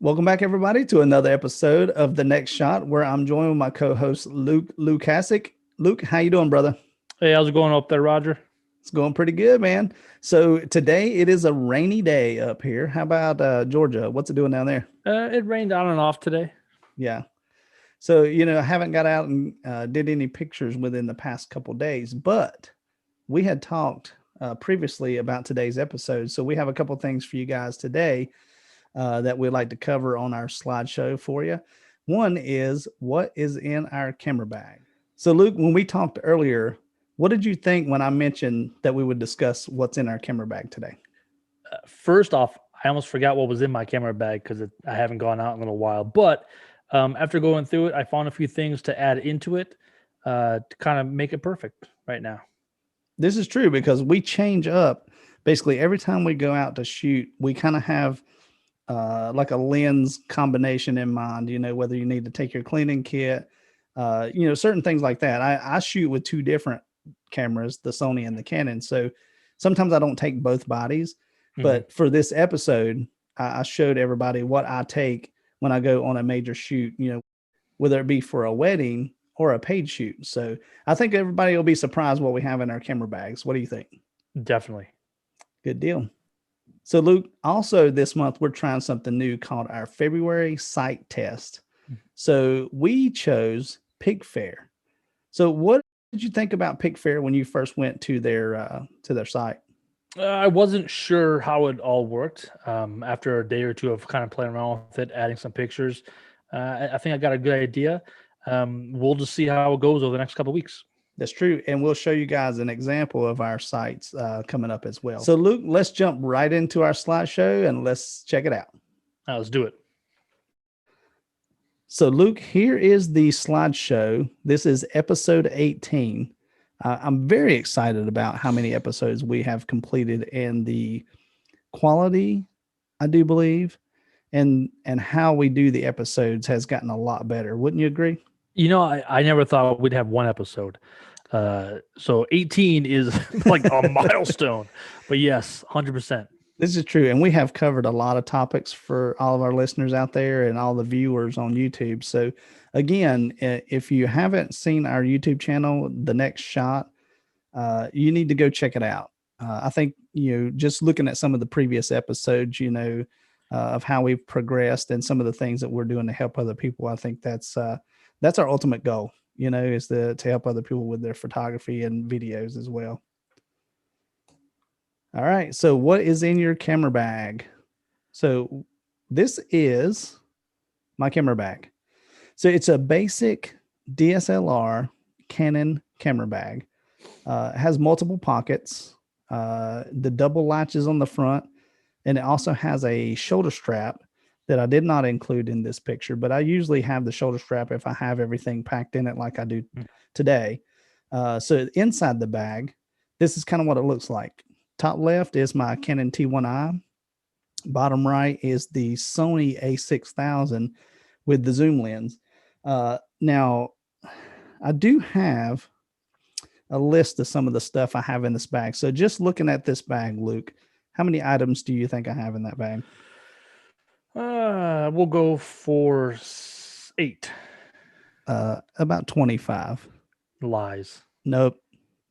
Welcome back, everybody, to another episode of The Next Shot, where I'm joined with my co-host Luke Lukasic. Luke, how you doing, brother? Hey, how's it going up there, Roger? It's going pretty good, man. So today it is a rainy day up here. How about Georgia? What's it doing down there? It rained on and off today. Yeah. So I haven't got out and did any pictures within the past couple days, but we had talked previously about today's episode. So we have a couple things for you guys today that we'd like to cover on our slideshow for you. One is what is in our camera bag. So, Luke, when we talked earlier, what did you think when I mentioned that we would discuss what's in our camera bag today? First off, I almost forgot what was in my camera bag because I haven't gone out in a little while. But after going through it, I found a few things to add into it to kind of make it perfect right now. This is true because we change up basically every time we go out to shoot. We kind of have like a lens combination in mind, whether you need to take your cleaning kit, certain things like that. I shoot with two different cameras, the Sony and the Canon. So sometimes I don't take both bodies, but for this episode, I showed everybody what I take when I go on a major shoot, whether it be for a wedding or a paid shoot. So I think everybody will be surprised what we have in our camera bags. What do you think? Definitely. Good deal. So, Luke, also this month, we're trying something new called our February sight test. So we chose Picfair. So what did you think about Picfair when you first went to their site? I wasn't sure how it all worked. After a day or two of kind of playing around with it, adding some pictures, I think I got a good idea. We'll just see how it goes over the next couple of weeks. That's true. And we'll show you guys an example of our sites coming up as well. So, Luke, let's jump right into our slideshow and let's check it out. Let's do it. So, Luke, here is the slideshow. This is episode 18. I'm very excited about how many episodes we have completed and the quality, I do believe, and how we do the episodes has gotten a lot better. Wouldn't you agree? I never thought we'd have one episode. So 18 is like a milestone. But yes, 100%. This is true. And we have covered a lot of topics for all of our listeners out there and all the viewers on YouTube. So again, if you haven't seen our YouTube channel, The Next Shot, you need to go check it out. I think, just looking at some of the previous episodes, of how we've progressed and some of the things that we're doing to help other people, I think that's our ultimate goal, is to help other people with their photography and videos as well. All right. So what is in your camera bag? So this is my camera bag. So it's a basic DSLR Canon camera bag. It has multiple pockets, the double latches on the front, and it also has a shoulder strap that I did not include in this picture, but I usually have the shoulder strap if I have everything packed in it like I do today. So inside the bag, this is kind of what it looks like. Top left is my Canon T1i. Bottom right is the Sony A6000 with the zoom lens. Now, I do have a list of some of the stuff I have in this bag. So just looking at this bag, Luke, how many items do you think I have in that bag? We'll go for 8. About 25. Lies. Nope.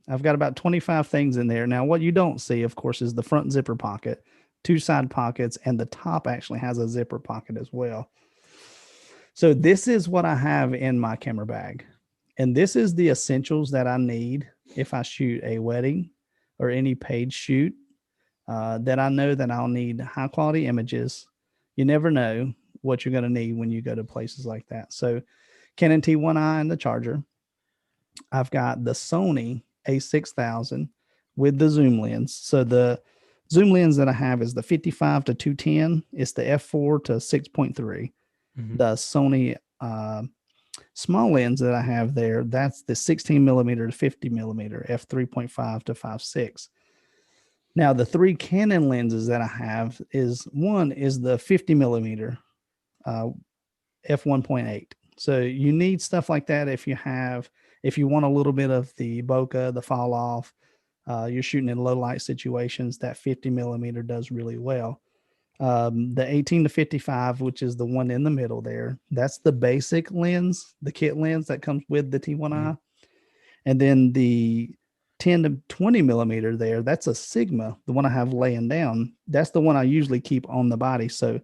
I've got about 25 things in there. Now, what you don't see, of course, is the front zipper pocket, 2 side pockets, and the top actually has a zipper pocket as well. So this is what I have in my camera bag. And this is the essentials that I need if I shoot a wedding or any paid shoot, that I know that I'll need high quality images. You never know what you're going to need when you go to places like that. So Canon T1i and the charger. I've got the Sony A6000 with the zoom lens. So the zoom lens that I have is the 55 to 210. It's the f4 to 6.3. The Sony small lens that I have there, that's the 16 millimeter to 50 millimeter, f3.5 to 5.6. Now, the 3 Canon lenses that I have is the 50 millimeter f1.8. So you need stuff like that if you want a little bit of the bokeh, the fall off, you're shooting in low light situations, that 50 millimeter does really well. The 18 to 55, which is the one in the middle there, that's the basic lens, the kit lens that comes with the T1i. And then the 10 to 20 millimeter there, that's a Sigma, the one I have laying down. That's the one I usually keep on the body. So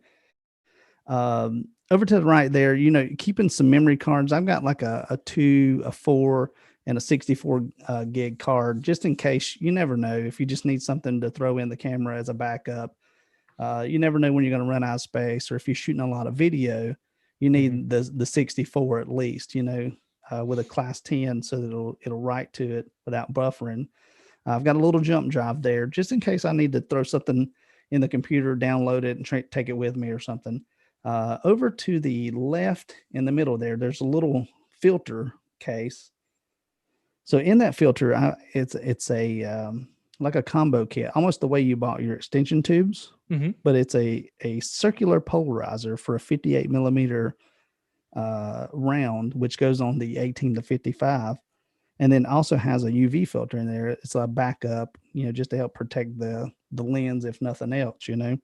over to the right there, keeping some memory cards. I've got like a 2, a 4, and a 64 gig card, just in case. You never know if you just need something to throw in the camera as a backup. You never know when you're going to run out of space, or if you're shooting a lot of video, you need the 64 at least, with a class 10, so that it'll write to it without buffering. I've got a little jump drive there just in case I need to throw something in the computer, download it, and take it with me or something. Over to the left in the middle there, there's a little filter case. So in that filter, it's a like a combo kit, almost the way you bought your extension tubes, but it's a circular polarizer for a 58 millimeter round, which goes on the 18 to 55, and then also has a UV filter in there. It's a backup, just to help protect the lens if nothing else, And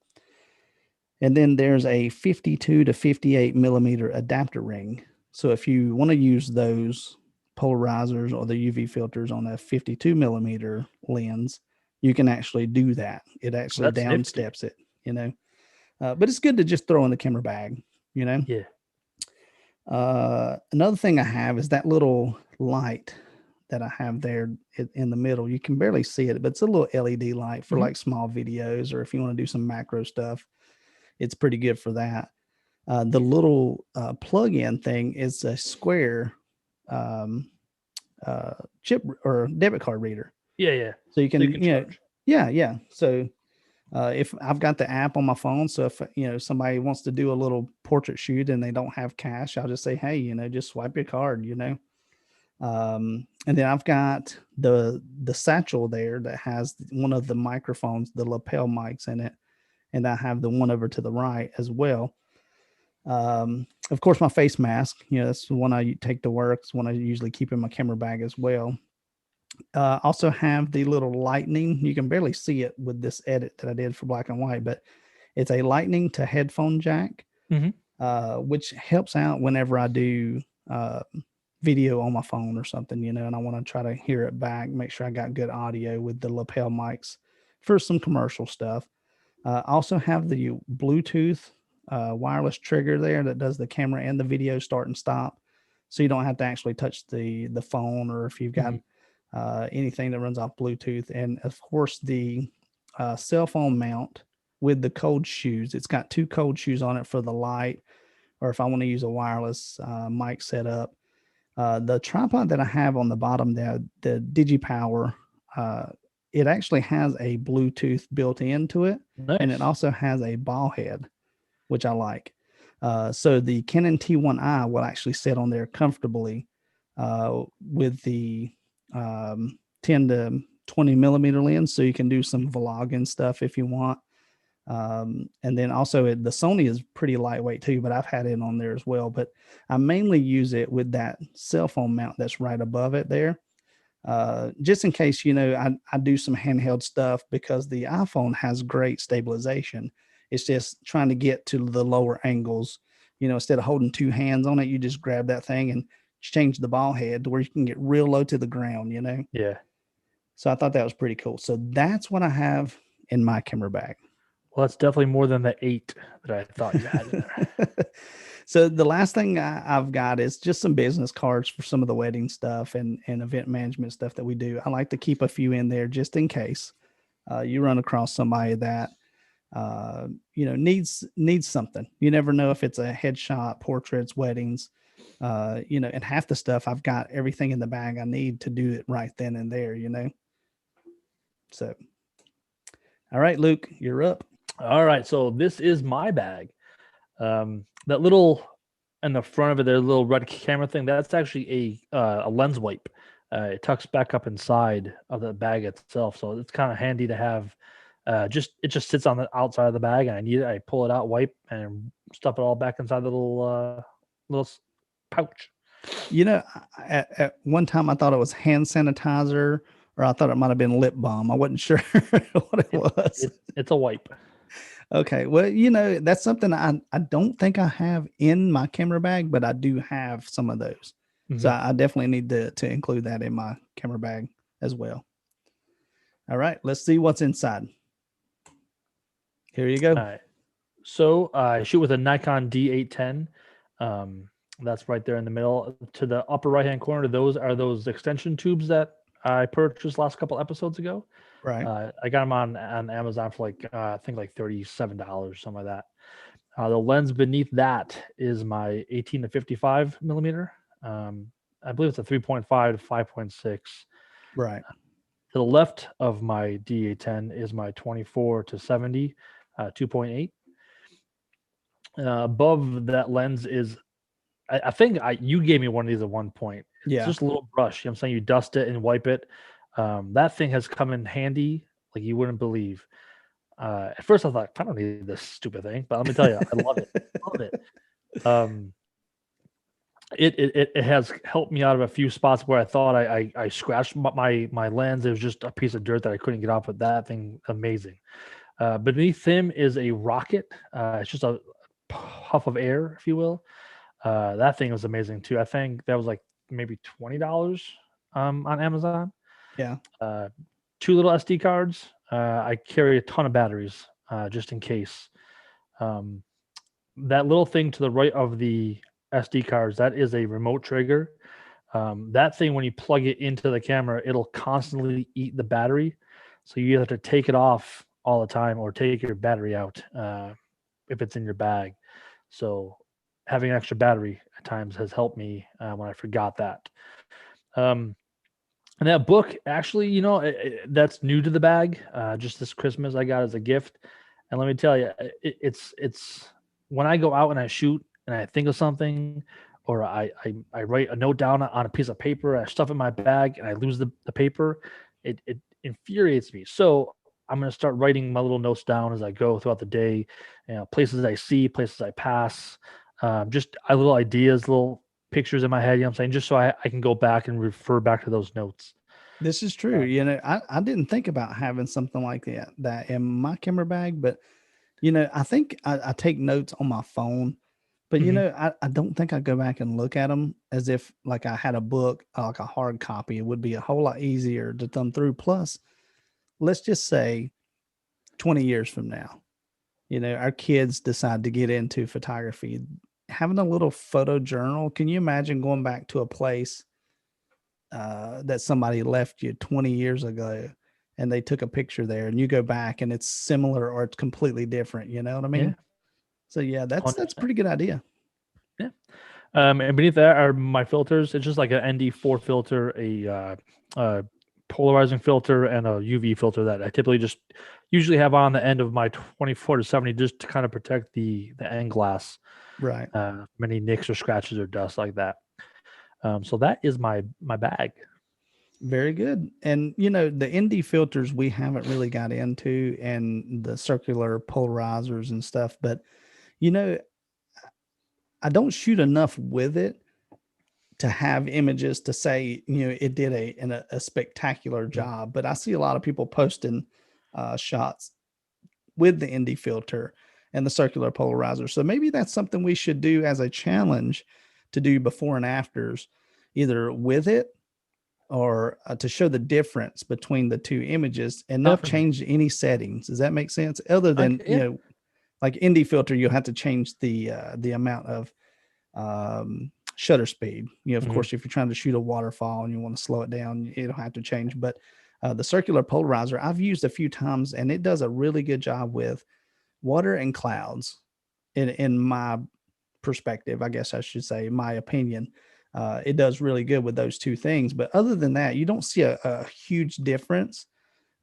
then there's a 52 to 58 millimeter adapter ring. So if you want to use those polarizers or the UV filters on a 52 millimeter lens, you can actually do that. It actually downsteps it, but it's good to just throw in the camera bag, Yeah. Another thing I have is that little light that I have there in the middle. You can barely see it, but it's a little LED light for like small videos, or if you want to do some macro stuff, it's pretty good for that. The little plug-in thing is a square chip or debit card reader. Yeah. So you can yeah. So if I've got the app on my phone, so if somebody wants to do a little portrait shoot and they don't have cash, I'll just say, hey, just swipe your card, and then I've got the satchel there that has one of the microphones, the lapel mics in it, and I have the one over to the right as well. Of course, my face mask, that's the one I take to work. It's one I usually keep in my camera bag as well. Also have the little lightning. You can barely see it with this edit that I did for black and white, but it's a lightning to headphone jack, which helps out whenever I do video on my phone or something, and I want to try to hear it back, make sure I got good audio with the lapel mics for some commercial stuff. Also have the Bluetooth wireless trigger there that does the camera and the video start and stop, so you don't have to actually touch the phone, or if you've got anything that runs off Bluetooth. And of course the cell phone mount with the cold shoes. It's got 2 cold shoes on it for the light, or if I want to use a wireless mic setup. The tripod that I have on the bottom there, the DigiPower, it actually has a Bluetooth built into it. Nice. And it also has a ball head, which I like. So the Canon T1i will actually sit on there comfortably with the 10 to 20 millimeter lens, so you can do some vlogging stuff if you want. And then also the Sony is pretty lightweight too, but I've had it on there as well. But I mainly use it with that cell phone mount that's right above it there. Just in case, I do some handheld stuff, because the iPhone has great stabilization. It's just trying to get to the lower angles, instead of holding 2 hands on it, you just grab that thing and change the ball head to where you can get real low to the ground, Yeah. So I thought that was pretty cool. So that's what I have in my camera bag. Well, that's definitely more than the 8 that I thought you had in there. So the last thing I've got is just some business cards for some of the wedding stuff and event management stuff that we do. I like to keep a few in there just in case you run across somebody that needs something. You never know if it's a headshot, portraits, weddings, and half the stuff I've got everything in the bag I need to do it right then and there, So, all right, Luke, you're up. All right, so this is my bag. That little in the front of it, there's a little red camera thing. That's actually a lens wipe. It tucks back up inside of the bag itself, so it's kind of handy to have. It just sits on the outside of the bag, and I pull it out, wipe, and stuff it all back inside the little pouch. At one time I thought it was hand sanitizer, or I thought it might have been lip balm. I wasn't sure what it was. It's a wipe. Okay. Well, that's something I don't think I have in my camera bag, but I do have some of those. So Mhm. I definitely need to include that in my camera bag as well. All right. Let's see what's inside. Here you go. All right. So I shoot with a Nikon D810. Um, that's right there in the middle. To the upper right hand corner, those are those extension tubes that I purchased last couple episodes ago. Right. I got them on Amazon for like I think like $37, something like that. The lens beneath that is my 18 to 55 millimeter. Um, I believe it's a 3.5 to 5.6. Right. To the left of my D810 is my 24 to 70 2.8. Above that lens is I think you gave me one of these at one point. It's Yeah. just a little brush. You know what I'm saying? You dust it and wipe it. That thing has come in handy like you wouldn't believe. At first I thought, I don't need this stupid thing, but let me tell you, I love it. Love it. Um, it has helped me out of a few spots where I thought I scratched my lens. It was just a piece of dirt that I couldn't get off. But that thing, amazing. Beneath him is a rocket. It's just a puff of air, if you will. That thing was amazing too. I think that was like maybe $20 on Amazon. Yeah. Uh, two little SD cards. I carry a ton of batteries just in case. Um, that little thing to the right of the SD cards, that is a remote trigger. That thing, when you plug it into the camera, it'll constantly eat the battery. So you either have to take it off all the time or take your battery out if it's in your bag. So having an extra battery at times has helped me when I forgot that. Um, and that book, actually, that's new to the bag. Just this Christmas, I got as a gift. And let me tell you, it's when I go out and I shoot and I think of something, or I write a note down on a piece of paper, I stuff it in my bag, and I lose the paper. It infuriates me. So I'm gonna start writing my little notes down as I go throughout the day. Places I see, places I pass, just little ideas, little pictures in my head. You know what I'm saying? Just so I can go back and refer back to those notes. This is true. Um, I didn't think about having something like that in my camera bag, but I think I take notes on my phone, but mhm. I don't think I go back and look at them as if like I had a book, like a hard copy. It would be a whole lot easier to thumb through. Plus, let's just say 20 years from now, our kids decide to get into photography. Having a little photo journal, can you imagine going back to a place that somebody left you 20 years ago and they took a picture there and you go back and it's similar or it's completely different, you know what I Yeah, mean? So yeah, that's a 100%. pretty good idea. Yeah. And beneath that are my filters. It's just like an ND4 filter, a polarizing filter, and a UV filter that I typically just usually have on the end of my 24 to 70 just to kind of protect the end glass, Right. many nicks or scratches or dust like that. So that is my bag. Very good. And the ND filters we haven't really got into and the circular polarizers and stuff, but you know, I don't shoot enough with it to have images to say, it did a spectacular Mhm. job. But I see a lot of people posting shots with the ND filter and the circular polarizer. So maybe that's something we should do as a challenge to do before and afters, either with it or to show the difference between the two images and not Definitely. change any settings. Does that make sense? Other than, Okay. Yeah. like ND filter, you'll have to change the amount of shutter speed. Of Mhm. course, if you're trying to shoot a waterfall and you want to slow it down, it'll have to change. But the circular polarizer I've used a few times and it does a really good job with water and clouds in my perspective, I guess I should say, my opinion. It does really good with those two things. But other than that, you don't see a huge difference.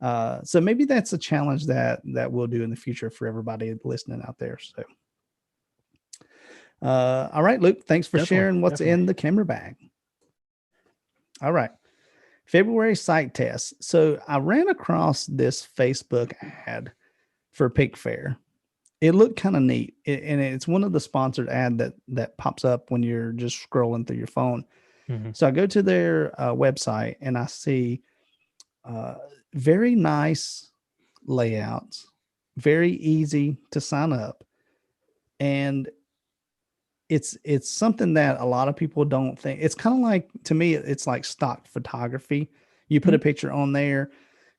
So maybe that's a challenge that we'll do in the future for everybody listening out there. So, all right, Luke, thanks for Definitely. sharing what's Definitely. in the camera bag. All right. February site test. So I ran across this Facebook ad for Picfair. It looked kind of neat, and it's one of the sponsored ad that pops up when you're just scrolling through your phone. Mhm. So I go to their website and I see uh, very nice layouts, very easy to sign up, and it's something that a lot of people don't think. It's kind of like, to me, it's like stock photography. You put a picture on there,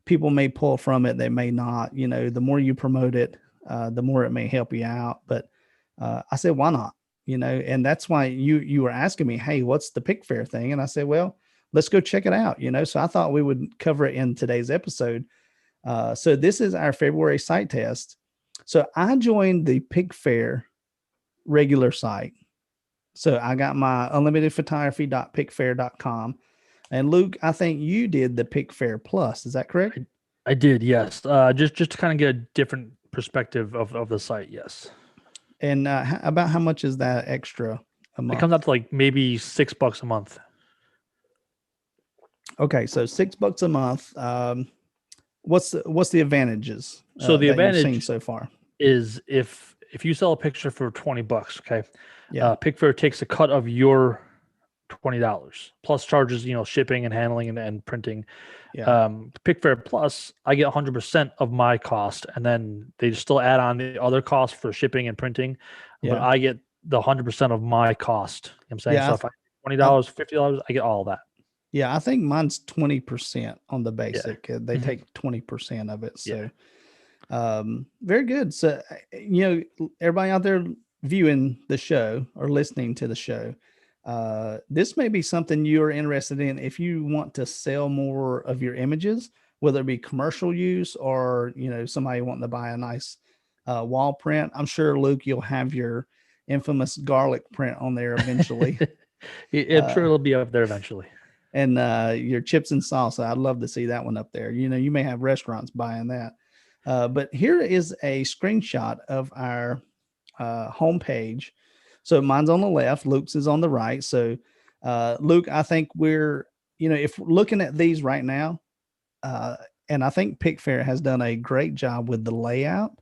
people may pull from it, they may not. The more you promote it, the more it may help you out. But I said, why not? And that's why you were asking me, hey, what's the Picfair thing? And I said, well, let's go check it out. So I thought we would cover it in today's episode. So this is our February site test. So I joined the Picfair regular site. So I got my unlimitedphotography.picfair.com. And Luke, I think you did the Picfair Plus. Is that correct? I did, yes. Just to kind of get a different perspective of the site, yes. And about how much is that extra a month? It comes out to like maybe $6 a month. Okay, so $6 a month. What's the advantages? So the advantage you've seen so far is if you sell a picture for $20, okay, yeah, Picfair takes a cut of your $20 plus charges, shipping and handling and printing. yeah, Picfair Plus, I get 100% of my cost, and then they still add on the other costs for shipping and printing, but yeah, I get the 100% of my cost. You know what I'm saying? yeah. So if I $20, $50, I get all of that. Yeah, I think mine's 20% on the basic. Yeah. They take 20% of it. So, Yeah. Very good. So, everybody out there viewing the show or listening to the show, this may be something you are interested in if you want to sell more of your images, whether it be commercial use or, somebody wanting to buy a nice wall print. I'm sure, Luke, you'll have your infamous garlic print on there eventually. I'm sure it'll be up there eventually. And your chips and salsa. I'd love to see that one up there. You may have restaurants buying that. But here is a screenshot of our homepage. So mine's on the left, Luke's is on the right. So Luke, I think we're, if we're looking at these right now, and I think Picfair has done a great job with the layout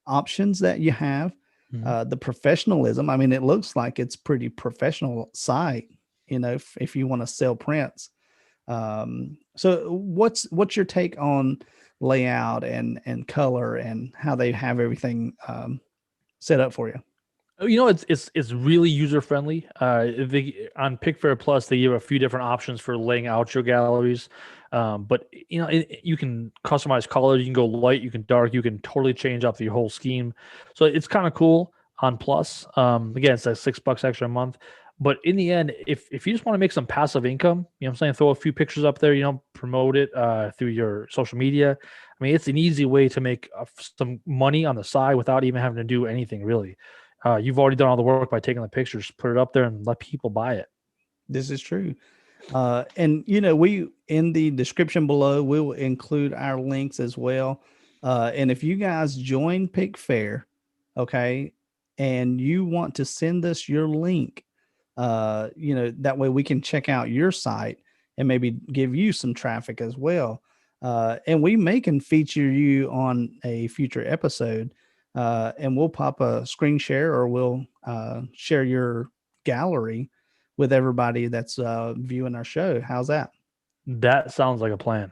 options that you have, the professionalism. I mean, it looks like it's pretty professional site. If you want to sell prints. So what's your take on layout and color and how they have everything set up for you? It's really user friendly. On Picfair Plus, they give a few different options for laying out your galleries. But you can customize colors. You can go light, you can dark, you can totally change up the whole scheme. So it's kind of cool on Plus. Again, it's like $6 extra a month. But in the end, if you just want to make some passive income, I'm saying, throw a few pictures up there, promote it through your social media. I mean, it's an easy way to make some money on the side without even having to do anything really. You've already done all the work by taking the pictures, put it up there and let people buy it. This is true. And we, in the description below, we will include our links as well. And if you guys join Picfair, okay, and you want to send us your link, that way we can check out your site and maybe give you some traffic as well. And we may can feature you on a future episode, and we'll pop a screen share or we'll share your gallery with everybody that's viewing our show. How's that? That sounds like a plan.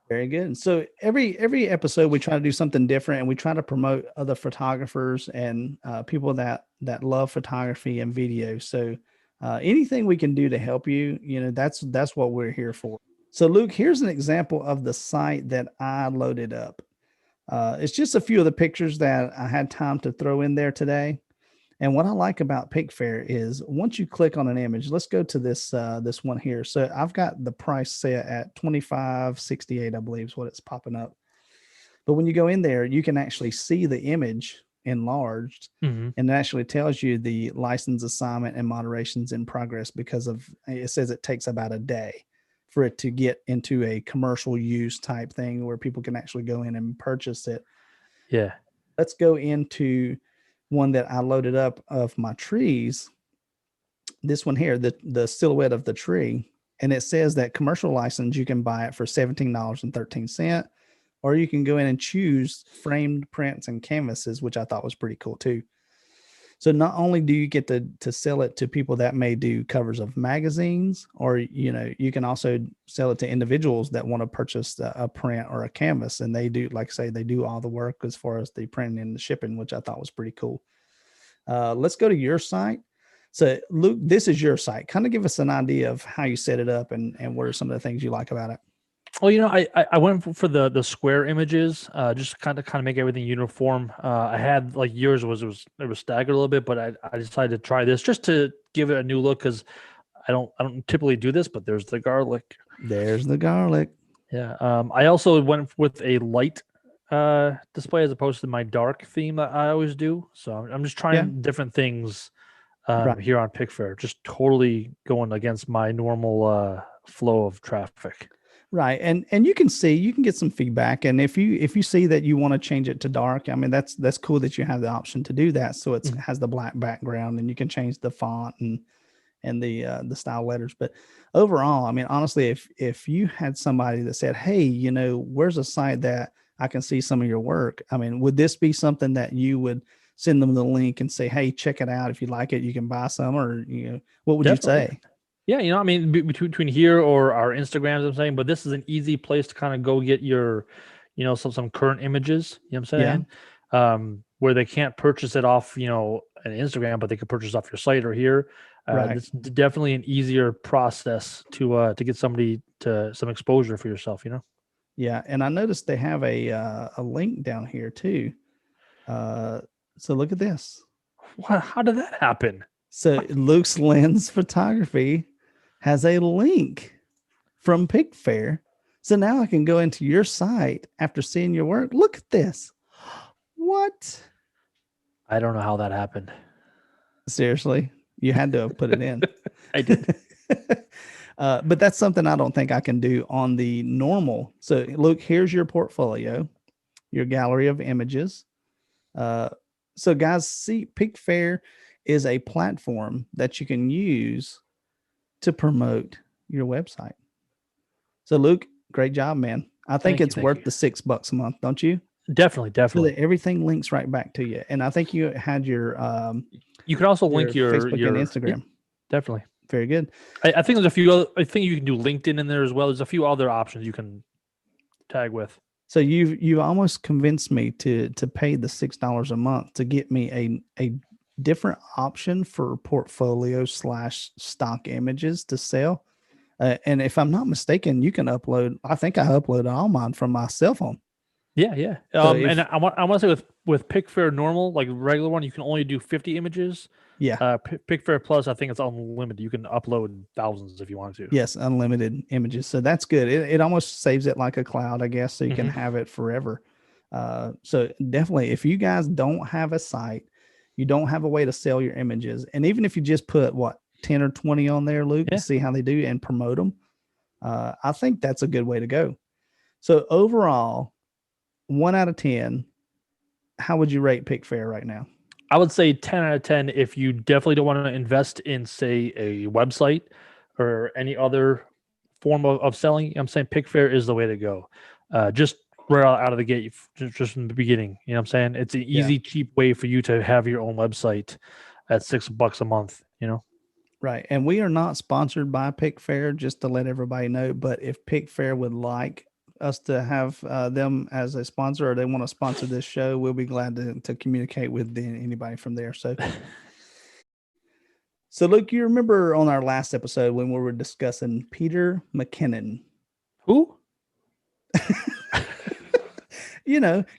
Very good. So every episode we try to do something different, and we try to promote other photographers and people that love photography and video. So anything we can do to help you, that's what we're here for. So Luke, here's an example of the site that I loaded up. It's just a few of the pictures that I had time to throw in there today. And what I like about Picfair is once you click on an image, let's go to this one here. So I've got the price set at $25.68, I believe is what it's popping up. But when you go in there, you can actually see the image enlarged, and it actually tells you the license assignment and moderations in progress, because it says it takes about a day for it to get into a commercial use type thing where people can actually go in and purchase it. Yeah. Let's go into one that I loaded up of my trees. This one here, the silhouette of the tree, and it says that commercial license, you can buy it for $17.13. Or you can go in and choose framed prints and canvases, which I thought was pretty cool too. So not only do you get to sell it to people that may do covers of magazines, or you can also sell it to individuals that want to purchase a print or a canvas, and they do, like I say, they do all the work as far as the printing and the shipping, which I thought was pretty cool. Let's go to your site. So Luke, this is your site. Kind of give us an idea of how you set it up and what are some of the things you like about it. Well, I went for the square images, just kind of make everything uniform. I had like yours it was staggered a little bit, but I decided to try this just to give it a new look, because I don't typically do this, but there's the garlic. There's the garlic. Yeah. I also went with a light display as opposed to my dark theme that I always do. So I'm just trying different things Right. here on Picfair, just totally going against my normal flow of traffic. Right. And you can get some feedback. And if you see that you want to change it to dark, I mean, that's cool that you have the option to do that. So it has the black background, and you can change the font and the style letters. But overall, I mean, honestly, if you had somebody that said, hey, where's a site that I can see some of your work? I mean, would this be something that you would send them the link and say, hey, check it out. If you like it, you can buy some, or, what would Definitely. you say? Yeah, I mean, between here or our Instagrams, I'm saying, but this is an easy place to kind of go get your, some current images. You know what I'm saying? Yeah. Where they can't purchase it off, an Instagram, but they could purchase off your site or here. Right. It's definitely an easier process to get somebody to some exposure for yourself. Yeah, and I noticed they have a link down here too. So look at this. How did that happen? So Luke's Lens Photography has a link from Picfair. So now I can go into your site after seeing your work. Look at this. What? I don't know how that happened. Seriously, you had to have put it in. I did. But that's something I don't think I can do on the normal. So look, here's your portfolio, your gallery of images. So guys, see, Picfair is a platform that you can use to promote your website. So Luke, great job, man. I think it's worth the $6 a month, don't you? Definitely. So that everything links right back to you. And I think you had your you can also link your Facebook and Instagram. Definitely. Very good. I think there's a few other, I think you can do LinkedIn in there as well. There's a few other options you can tag with. So you've almost convinced me to pay the $6 a month to get me a different option for portfolio / stock images to sell. And if I'm not mistaken, you can upload. I think I uploaded all mine from my cell phone. Yeah. And I want to say with Picfair normal, like regular one, you can only do 50 images. Yeah. Picfair Plus, I think it's unlimited. You can upload thousands if you want to. Yes, unlimited images. So that's good. It almost saves it like a cloud, I guess, so you can have it forever. So definitely, if you guys don't have a site, you don't have a way to sell your images, and even if you just put 10 or 20 on there, Luke, to see how they do and promote them, I think that's a good way to go. So overall, 1 out of 10, how would you rate Picfair right now? I would say 10 out of 10 if you definitely don't want to invest in, say, a website or any other form of selling. I'm saying Picfair is the way to go. Just right out of the gate, just from the beginning. You know what I'm saying? It's an easy, cheap way for you to have your own website at $6 a month, Right. And we are not sponsored by Picfair, just to let everybody know. But if Picfair would like us to have them as a sponsor, or they want to sponsor this show, we'll be glad to communicate with anybody from there. So Luke, you remember on our last episode when we were discussing Peter McKinnon? Who?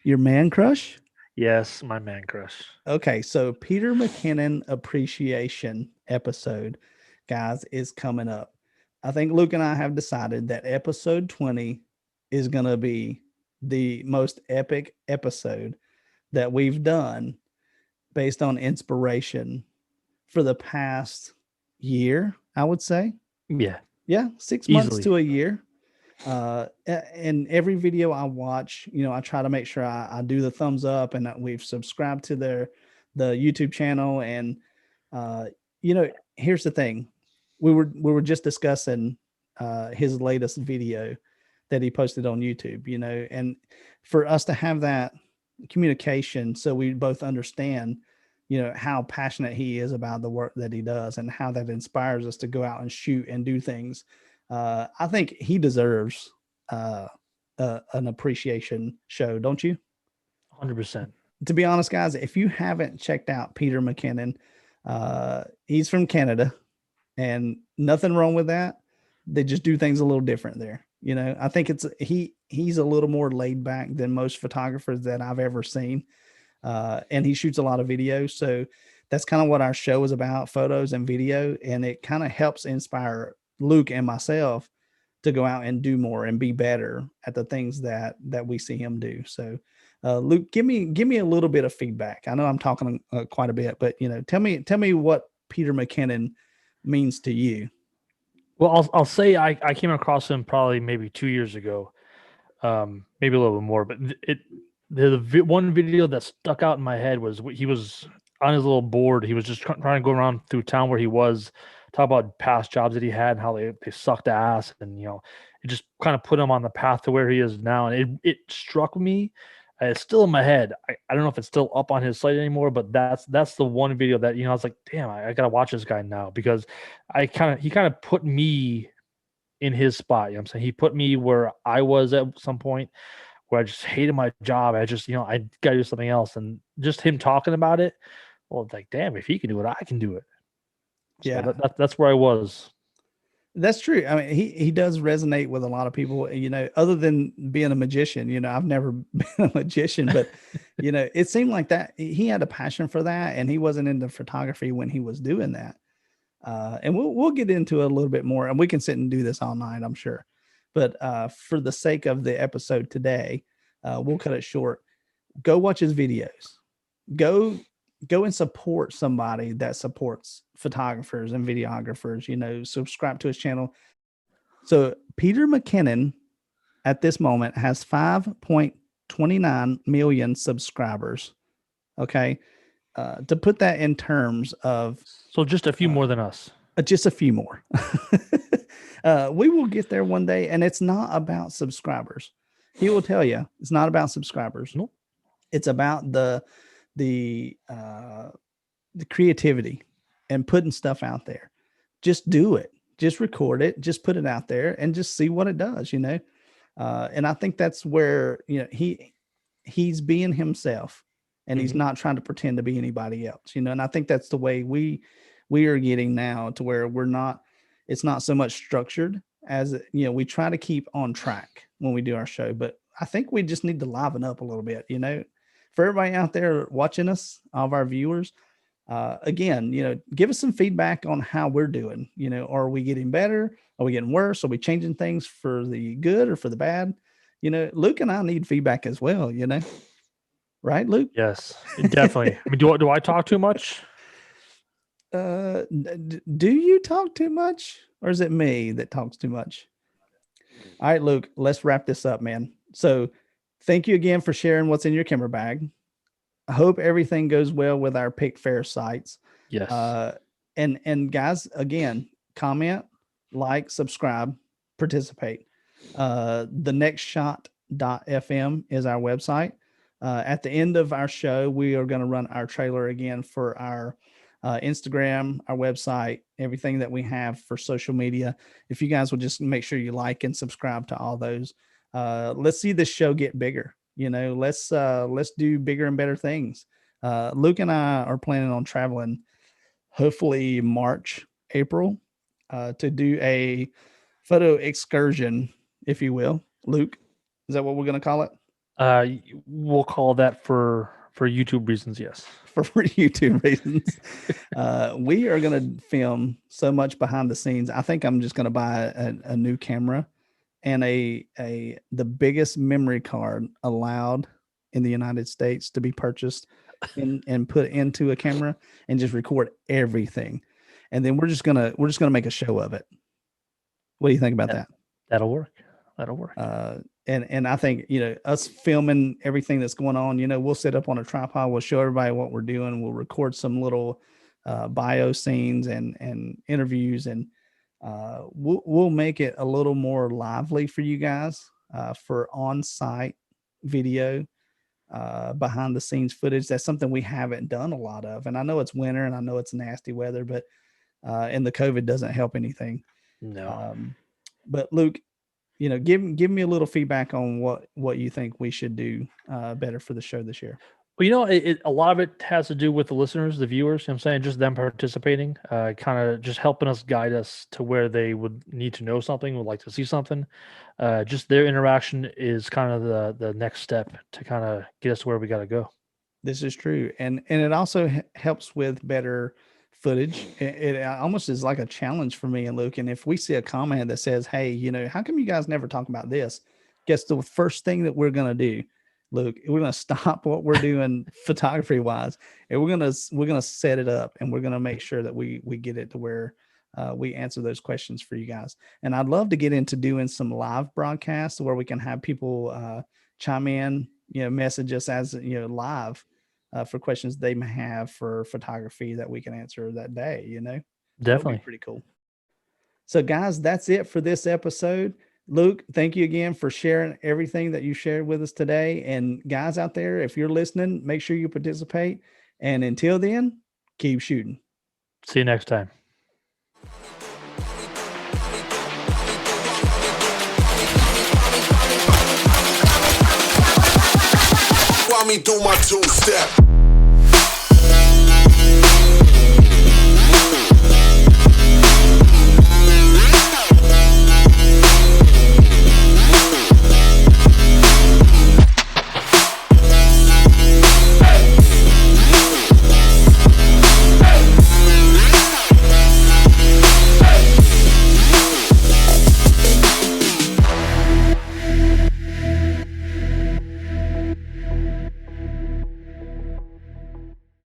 Your man crush? Yes, my man crush. Okay, so Peter McKinnon appreciation episode, guys, is coming up. I think Luke and I have decided that episode 20 is going to be the most epic episode that we've done based on inspiration for the past year, I would say. Yeah. 6 months to a year. And every video I watch, I try to make sure I do the thumbs up, and that we've subscribed to the YouTube channel. And here's the thing. We were just discussing his latest video that he posted on YouTube, and for us to have that communication, so we both understand how passionate he is about the work that he does and how that inspires us to go out and shoot and do things. I think he deserves an appreciation show, don't you? 100%. To be honest, guys, if you haven't checked out Peter McKinnon, he's from Canada, and nothing wrong with that. They just do things a little different there. I think he's a little more laid back than most photographers that I've ever seen. And he shoots a lot of videos. So that's kind of what our show is about, photos and video. And it kind of helps inspire Luke and myself to go out and do more and be better at the things that we see him do. So Luke, give me a little bit of feedback. I know I'm talking quite a bit, but tell me what Peter McKinnon means to you. Well, I'll say I came across him probably maybe 2 years ago, maybe a little bit more. But the one video that stuck out in my head was he was on his little board. He was just trying to go around through town where he was, talk about past jobs that he had and how they sucked ass, and it just kind of put him on the path to where he is now. And it struck me. It's still in my head. I don't know if it's still up on his site anymore, but that's the one video that I was like, damn, I gotta watch this guy now, because he kind of put me in his spot. I'm saying he put me where I was at some point, where I just hated my job. I just I gotta do something else, and just him talking about it. Well, it's like, damn, if he can do it, I can do it. So Yeah, that's where I was. that's true. I mean, he does resonate with a lot of people, other than being a magician. I've never been a magician, but, it seemed like that he had a passion for that, and he wasn't into photography when he was doing that. And we'll get into it a little bit more, and we can sit and do this all night, I'm sure. But for the sake of the episode today, we'll cut it short. Go watch his videos. Go and support somebody that supports photographers and videographers. Subscribe to his channel. So Peter McKinnon at this moment has 5.29 million subscribers. Okay. To put that in terms of, so just a few more than us. Just a few more. We will get there one day, and it's not about subscribers. He will tell you it's not about subscribers. Nope. It's about the creativity and putting stuff out there. Just do it. Just record it. Just put it out there and just see what it does. And I think that's where he's being himself, and he's not trying to pretend to be anybody else. And I think that's the way we are getting now, to where it's not so much structured as we try to keep on track when we do our show, but I think we just need to liven up a little bit. For everybody out there watching us, all of our viewers, again, give us some feedback on how we're doing. Are we getting better? Are we getting worse? Are we changing things for the good or for the bad? Luke and I need feedback as well, right, Luke? Yes, definitely. I mean, do I talk too much? Do you talk too much, or is it me that talks too much? All right, Luke, let's wrap this up, man. So thank you again for sharing what's in your camera bag. I hope everything goes well with our Picfair sites. Yes. And guys, again, comment, like, subscribe, participate. The next shot.fm is our website. At the end of our show, we are going to run our trailer again for our Instagram, our website, everything that we have for social media. If you guys will just make sure you like and subscribe to all those. Let's see this show get bigger. Let's do bigger and better things. Luke and I are planning on traveling, hopefully March, April, to do a photo excursion, if you will. Luke, is that what we're going to call it? We'll call that for YouTube reasons. Yes. For YouTube reasons. We are going to film so much behind the scenes. I think I'm just going to buy a new camera and the biggest memory card allowed in the United States to be purchased and put into a camera, and just record everything. And then we're just gonna make a show of it. What do you think about that? That'll work. And I think, us filming everything that's going on, we'll set up on a tripod. We'll show everybody what we're doing. We'll record some little bio scenes and interviews, and we'll make it a little more lively for you guys for on-site video. behind the scenes footage. That's something we haven't done a lot of. And I know it's winter and I know it's nasty weather, but and the COVID doesn't help anything. No. But Luke, give me a little feedback on what you think we should do better for the show this year. Well, a lot of it has to do with the listeners, the viewers. You know what I'm saying, just them participating, kind of just helping us guide us to where they would need to know something, would like to see something. Just their interaction is kind of the next step to kind of get us to where we got to go. This is true, and it also helps with better footage. It almost is like a challenge for me and Luke. And if we see a comment that says, "Hey, how come you guys never talk about this?" Guess the first thing that we're gonna do, Luke, we're gonna stop what we're doing photography wise, and we're gonna set it up, and we're gonna make sure that we get it to where we answer those questions for you guys. And I'd love to get into doing some live broadcasts where we can have people chime in, message us as live for questions they may have for photography that we can answer that day. Definitely. That would be pretty cool. So guys, that's it for this episode. Luke, thank you again for sharing everything that you shared with us today. And guys out there, if you're listening, make sure you participate. And until then, keep shooting. See you next time. While me do my two-step.